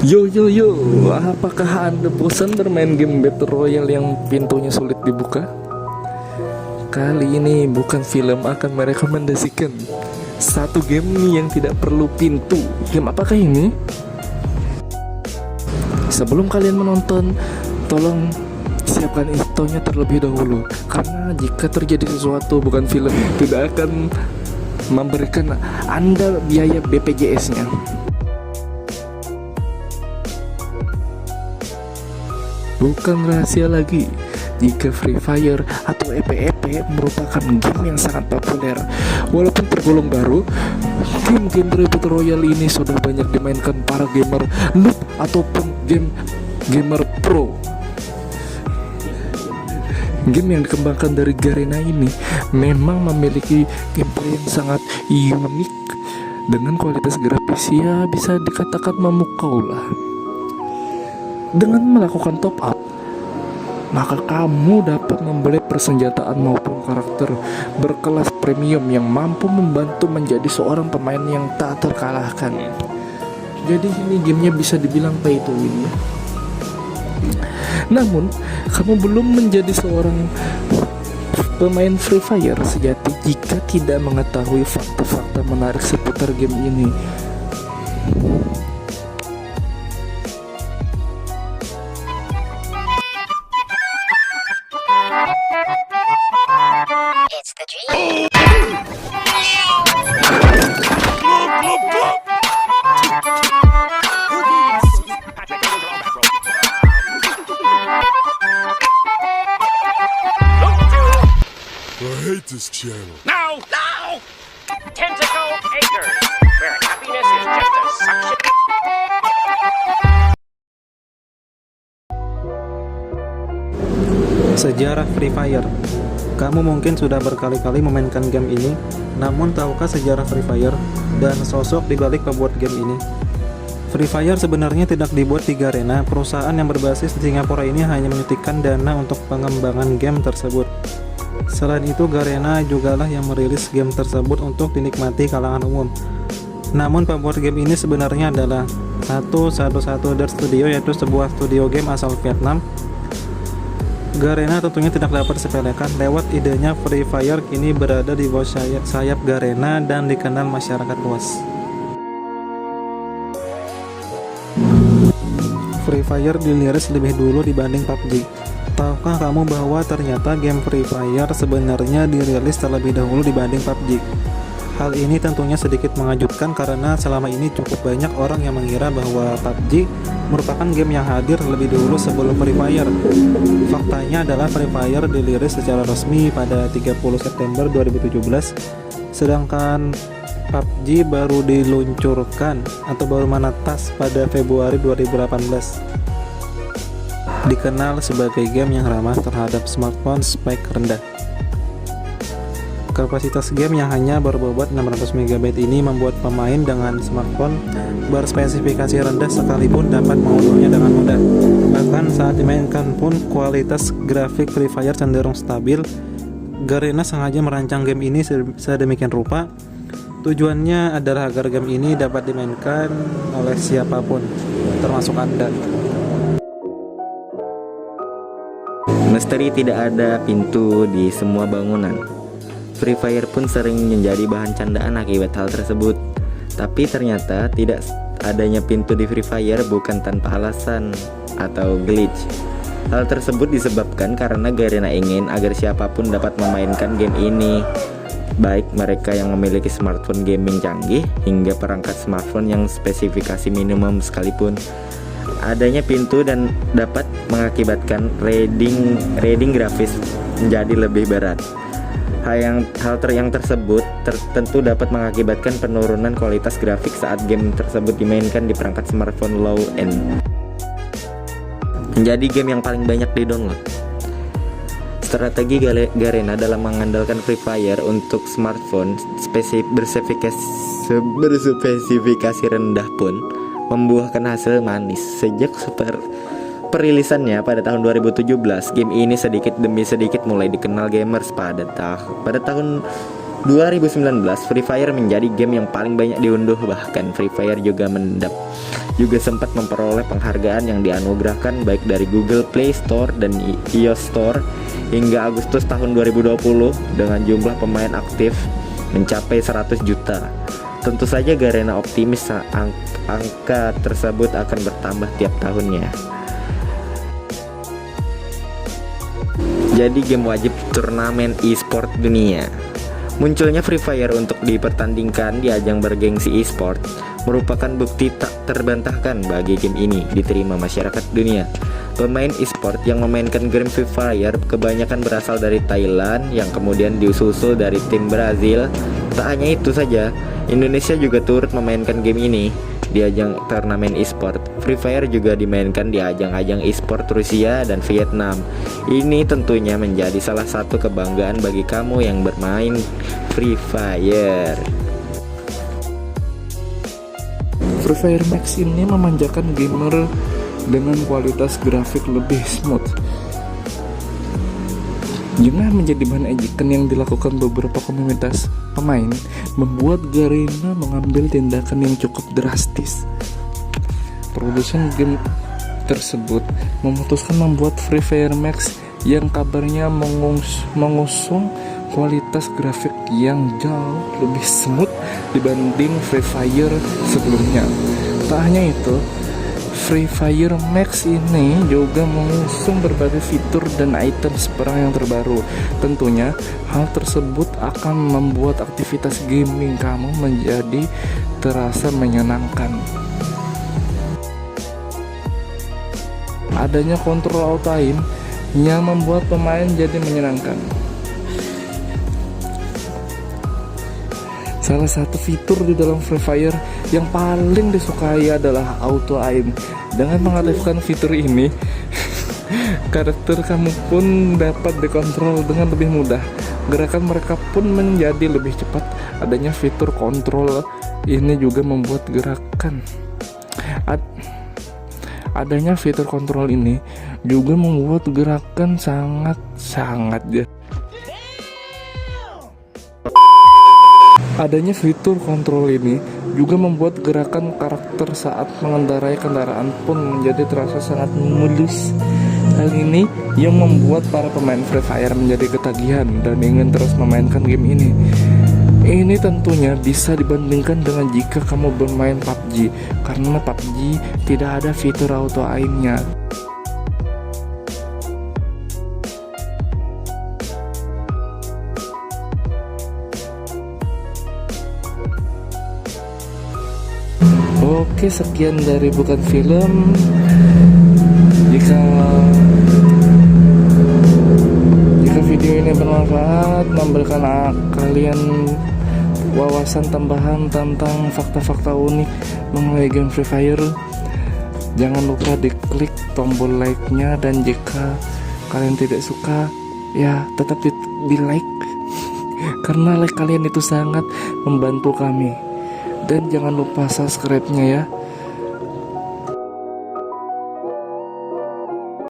Yo yo yo, apakah Anda bosan bermain game Battle Royale yang pintunya sulit dibuka? Kali ini bukan film akan merekomendasikan satu game nih yang tidak perlu pintu. Game apakah ini? Sebelum kalian menonton, tolong siapkan intronya terlebih dahulu, karena jika terjadi sesuatu bukan film, tidak akan memberikan Anda biaya BPJS-nya. Bukan rahasia lagi jika Free Fire atau EPEP merupakan game yang sangat populer. Walaupun tergolong baru, game-game Battle Royale ini sudah banyak dimainkan para gamer noob ataupun gamer pro. Game yang dikembangkan dari Garena ini memang memiliki gameplay yang sangat unik dengan kualitas grafis ya bisa dikatakan memukau lah. Dengan melakukan top up, maka kamu dapat membeli persenjataan maupun karakter berkelas premium yang mampu membantu menjadi seorang pemain yang tak terkalahkan. Jadi ini gamenya bisa dibilang pay to win ya. Namun, kamu belum menjadi seorang pemain Free Fire sejati jika tidak mengetahui fakta-fakta menarik seputar game ini. It's the dream. I hate this channel. No! No! Tentacle Acres, where happiness is just a suction. Sejarah Free Fire. Kamu mungkin sudah berkali-kali memainkan game ini, namun tahukah sejarah Free Fire dan sosok di balik pembuat game ini? Free Fire sebenarnya tidak dibuat di Garena. Perusahaan yang berbasis di Singapura ini hanya menyuntikkan dana untuk pengembangan game tersebut. Selain itu, Garena jugalah yang merilis game tersebut untuk dinikmati kalangan umum. Namun pembuat game ini sebenarnya adalah 111 Studio, yaitu sebuah studio game asal Vietnam. Garena tentunya tidak dapat disepelekan. Lewat idenya, Free Fire kini berada di bawah sayap Garena dan dikenal masyarakat luas. Free Fire dirilis lebih dulu dibanding PUBG. Tahukah kamu bahwa ternyata game Free Fire sebenarnya dirilis terlebih dahulu dibanding PUBG? Hal ini tentunya sedikit mengejutkan karena selama ini cukup banyak orang yang mengira bahwa PUBG merupakan game yang hadir lebih dulu sebelum Free Fire. Faktanya adalah Free Fire dirilis secara resmi pada 30 September 2017, sedangkan PUBG baru diluncurkan atau baru menetas pada Februari 2018. Dikenal sebagai game yang ramah terhadap smartphone spek rendah. Kapasitas game yang hanya berbobot 600 MB ini membuat pemain dengan smartphone berspesifikasi rendah sekalipun dapat mengunduhnya dengan mudah. Bahkan saat dimainkan pun kualitas grafik Free Fire cenderung stabil. Garena sengaja merancang game ini sedemikian rupa. Tujuannya adalah agar game ini dapat dimainkan oleh siapapun, termasuk Anda. Misteri tidak ada pintu di semua bangunan. Free Fire pun sering menjadi bahan candaan akibat hal tersebut. Tapi ternyata tidak adanya pintu di Free Fire bukan tanpa alasan atau glitch. Hal tersebut disebabkan karena Garena ingin agar siapapun dapat memainkan game ini, baik mereka yang memiliki smartphone gaming canggih hingga perangkat smartphone yang spesifikasi minimum sekalipun. Adanya pintu dan dapat mengakibatkan reading grafis menjadi lebih berat. Hal yang tersebut tentu dapat mengakibatkan penurunan kualitas grafik saat game tersebut dimainkan di perangkat smartphone low end. Menjadi game yang paling banyak di-download. Strategi Garena dalam mengandalkan Free Fire untuk smartphone berspesifikasi rendah pun membuahkan hasil manis. Sejak perilisannya pada tahun 2017, game ini sedikit demi sedikit mulai dikenal gamers. Pada tahun 2019 Free Fire menjadi game yang paling banyak diunduh, bahkan Free Fire juga sempat memperoleh penghargaan yang dianugerahkan baik dari Google Play Store dan iOS Store hingga Agustus tahun 2020 dengan jumlah pemain aktif mencapai 100 juta. Tentu saja Garena optimis angka tersebut akan bertambah tiap tahunnya. Jadi game wajib turnamen e-sport dunia. Munculnya Free Fire untuk dipertandingkan di ajang bergengsi e-sport merupakan bukti tak terbantahkan bagi game ini diterima masyarakat dunia. Pemain e-sport yang memainkan game Free Fire kebanyakan berasal dari Thailand yang kemudian disusul dari tim Brazil. Tak hanya itu saja, Indonesia juga turut memainkan game ini di ajang turnamen e-sport. Free Fire juga dimainkan di ajang-ajang e-sport Rusia dan Vietnam. Ini tentunya menjadi salah satu kebanggaan bagi kamu yang bermain Free Fire. Free Fire Max ini memanjakan gamer dengan kualitas grafik lebih smooth. Juga menjadi bahan ejekan yang dilakukan beberapa komunitas pemain, membuat Garena mengambil tindakan yang cukup drastis. Produsen game tersebut memutuskan membuat Free Fire Max yang kabarnya mengusung kualitas grafik yang jauh lebih smooth dibanding Free Fire sebelumnya. Tak hanya itu, Free Fire Max ini juga mengusung berbagai fitur dan items perang yang terbaru. Tentunya hal tersebut akan membuat aktivitas gaming kamu menjadi terasa menyenangkan. Adanya kontrol auto aim yang membuat pemain jadi menyenangkan. Salah satu fitur di dalam Free Fire yang paling disukai adalah auto aim. Dengan mengaktifkan fitur ini, karakter kamu pun dapat dikontrol dengan lebih mudah. Gerakan mereka pun menjadi lebih cepat. Adanya fitur kontrol ini juga membuat adanya fitur kontrol ini juga membuat gerakan sangat Adanya fitur kontrol ini juga membuat gerakan karakter saat mengendarai kendaraan pun menjadi terasa sangat mulus. Hal ini yang membuat para pemain Free Fire menjadi ketagihan dan ingin terus memainkan game ini. Ini tentunya bisa dibandingkan dengan jika kamu bermain PUBG, karena PUBG tidak ada fitur auto aimnya. Oke, sekian dari Bukan Film. Jika video ini bermanfaat, memberikan kalian wawasan tambahan tentang fakta-fakta unik mengenai game Free Fire, jangan lupa diklik tombol like-nya, dan jika kalian tidak suka, ya tetap di like karena like kalian itu sangat membantu kami. Dan jangan lupa subscribe-nya ya.